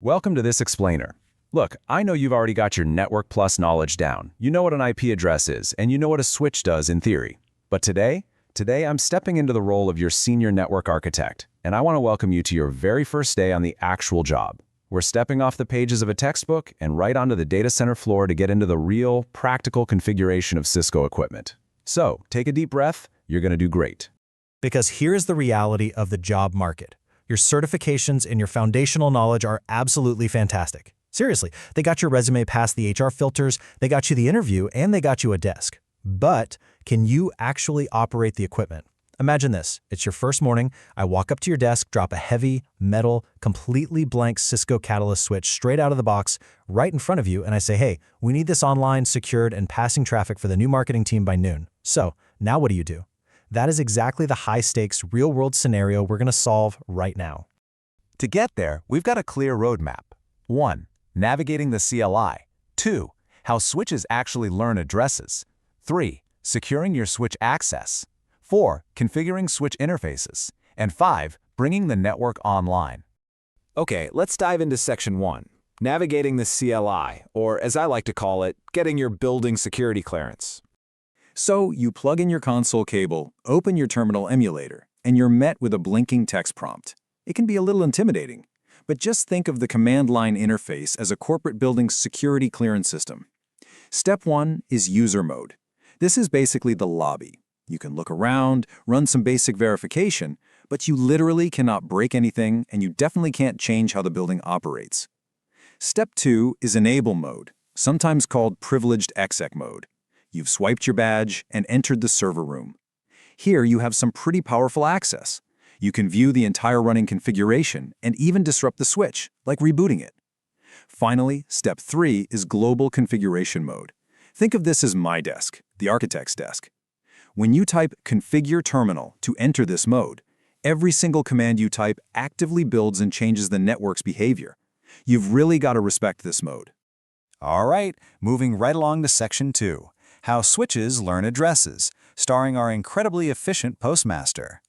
Welcome to this explainer. Look, I know you've already got your Network Plus knowledge down. You know what an IP address is, and you know what a switch does in theory. But today I'm stepping into the role of your senior network architect, and I want to welcome you to your very first day on the actual job. We're stepping off the pages of a textbook and right onto the data center floor to get into the real, practical configuration of Cisco equipment. So, take a deep breath, you're going to do great. Because here's the reality of the job market. Your certifications and your foundational knowledge are absolutely fantastic. Seriously, they got your resume past the HR filters, they got you the interview, and they got you a desk. But can you actually operate the equipment? Imagine this. It's your first morning. I walk up to your desk, drop a heavy, metal, completely blank Cisco Catalyst switch straight out of the box right in front of you, and I say, hey, we need this online, secured, and passing traffic for the new marketing team by noon. So now what do? That is exactly the high-stakes, real-world scenario we're going to solve right now. To get there, we've got a clear roadmap. 1. Navigating the CLI. 2. How switches actually learn addresses. 3. Securing your switch access. 4. Configuring switch interfaces. And 5. Bringing the network online. Okay, let's dive into Section 1. Navigating the CLI, or as I like to call it, getting your building security clearance. So you plug in your console cable, open your terminal emulator, and you're met with a blinking text prompt. It can be a little intimidating, but just think of the command line interface as a corporate building's security clearance system. Step 1 is user mode. This is basically the lobby. You can look around, run some basic verification, but you literally cannot break anything, and you definitely can't change how the building operates. Step 2 is enable mode, sometimes called privileged exec mode. You've swiped your badge and entered the server room. Here you have some pretty powerful access. You can view the entire running configuration and even disrupt the switch, like rebooting it. Finally, Step 3 is global configuration mode. Think of this as my desk, the architect's desk. When you type configure terminal to enter this mode, every single command you type actively builds and changes the network's behavior. You've really got to respect this mode. All right, moving right along to Section 2. How switches learn addresses, starring our incredibly efficient postmaster.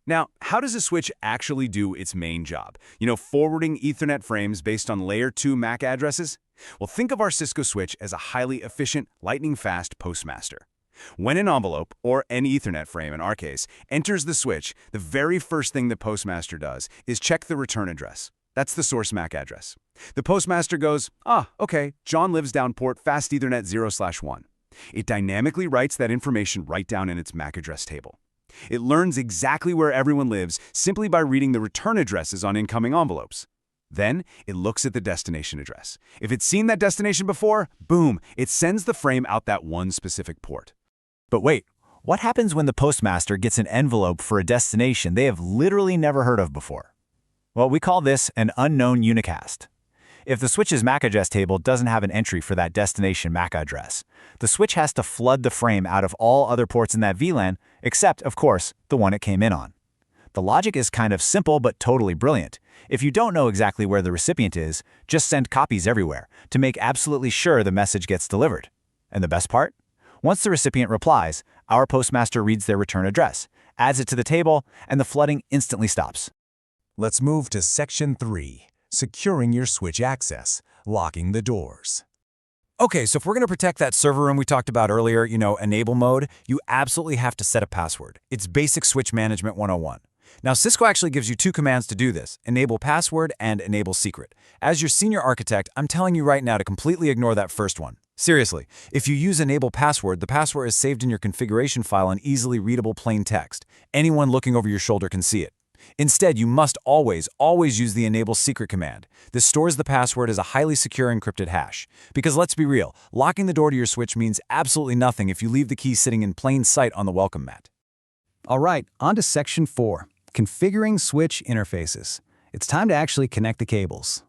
Now, how does a switch actually do its main job? Forwarding Ethernet frames based on Layer 2 MAC addresses? Well, think of our Cisco switch as a highly efficient, lightning-fast postmaster. When an envelope, or an Ethernet frame in our case, enters the switch, the very first thing the postmaster does is check the return address. That's the source MAC address. The postmaster goes, okay, John lives down port fast Ethernet 0/1. It dynamically writes that information right down in its MAC address table. It learns exactly where everyone lives simply by reading the return addresses on incoming envelopes. Then, it looks at the destination address. If it's seen that destination before, boom, it sends the frame out that one specific port. But wait, what happens when the postmaster gets an envelope for a destination they have literally never heard of before? Well, we call this an unknown unicast. If the switch's MAC address table doesn't have an entry for that destination MAC address, the switch has to flood the frame out of all other ports in that VLAN, except, of course, the one it came in on. The logic is kind of simple but totally brilliant. If you don't know exactly where the recipient is, just send copies everywhere to make absolutely sure the message gets delivered. And the best part? Once the recipient replies, our postmaster reads their return address, adds it to the table, and the flooding instantly stops. Let's move to Section 3. Securing your switch access, locking the doors. Okay, so if we're going to protect that server room we talked about earlier, enable mode, you absolutely have to set a password. It's basic switch management 101. Now, Cisco actually gives you two commands to do this, enable password and enable secret. As your senior architect, I'm telling you right now to completely ignore that first one. Seriously, if you use enable password, the password is saved in your configuration file in easily readable plain text. Anyone looking over your shoulder can see it. Instead, you must always use the enable secret command. This stores the password as a highly secure encrypted hash. Because let's be real, locking the door to your switch means absolutely nothing if you leave the key sitting in plain sight on the welcome mat. All right, on to Section 4, configuring switch interfaces. It's time to actually connect the cables.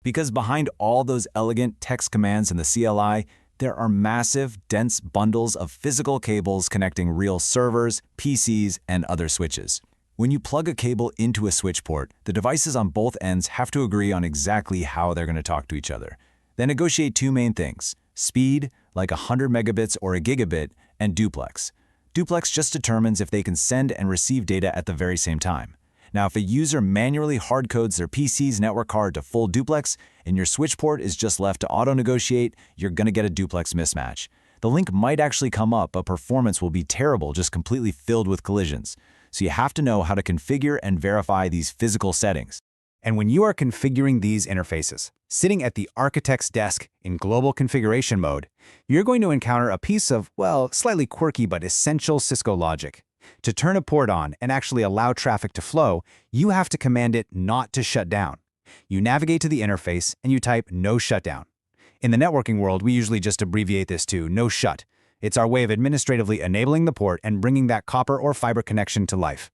Because behind all those elegant text commands in the CLI, there are massive, dense bundles of physical cables connecting real servers, PCs, and other switches. When you plug a cable into a switch port, the devices on both ends have to agree on exactly how they're going to talk to each other. They negotiate two main things: speed, like 100 megabits or a gigabit, and duplex. Duplex just determines if they can send and receive data at the very same time. Now, if a user manually hardcodes their PC's network card to full duplex and your switch port is just left to auto-negotiate, you're going to get a duplex mismatch. The link might actually come up, but performance will be terrible, just completely filled with collisions. So you have to know how to configure and verify these physical settings. And when you are configuring these interfaces, sitting at the architect's desk in global configuration mode, you're going to encounter a piece of, well, slightly quirky but essential Cisco logic. To turn a port on and actually allow traffic to flow, you have to command it not to shut down. You navigate to the interface and you type no shutdown. In the networking world, we usually just abbreviate this to no shut. It's our way of administratively enabling the port and bringing that copper or fiber connection to life.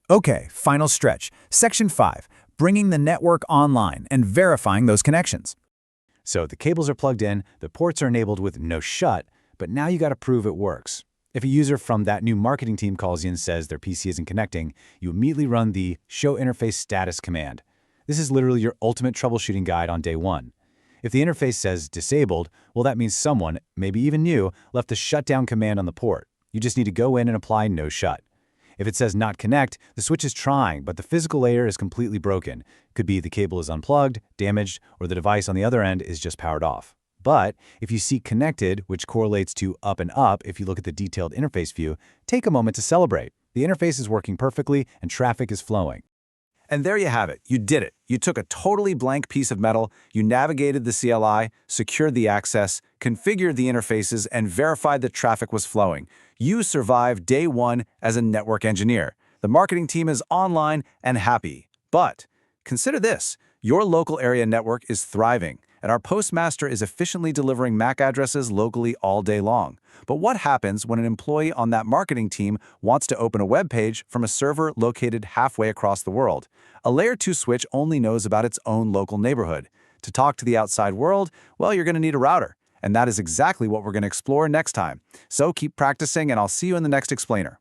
Okay, final stretch. Section 5. Bringing the network online and verifying those connections. So the cables are plugged in, the ports are enabled with no shut, but now you got to prove it works. If a user from that new marketing team calls you and says their PC isn't connecting, you immediately run the show interface status command. This is literally your ultimate troubleshooting guide on day one. If the interface says disabled, well, that means someone, maybe even you, left the shutdown command on the port. You just need to go in and apply no shut. If it says not connect, the switch is trying, but the physical layer is completely broken. Could be the cable is unplugged, damaged, or the device on the other end is just powered off. But if you see connected, which correlates to up and up if you look at the detailed interface view, take a moment to celebrate. The interface is working perfectly and traffic is flowing. And there you have it. You did it. You took a totally blank piece of metal, you navigated the CLI, secured the access, configured the interfaces, and verified that traffic was flowing. You survived day one as a network engineer. The marketing team is online and happy. But consider this. Your local area network is thriving, and our postmaster is efficiently delivering MAC addresses locally all day long. But what happens when an employee on that marketing team wants to open a web page from a server located halfway across the world? A Layer 2 switch only knows about its own local neighborhood. To talk to the outside world, well, you're going to need a router. And that is exactly what we're going to explore next time. So keep practicing, and I'll see you in the next explainer.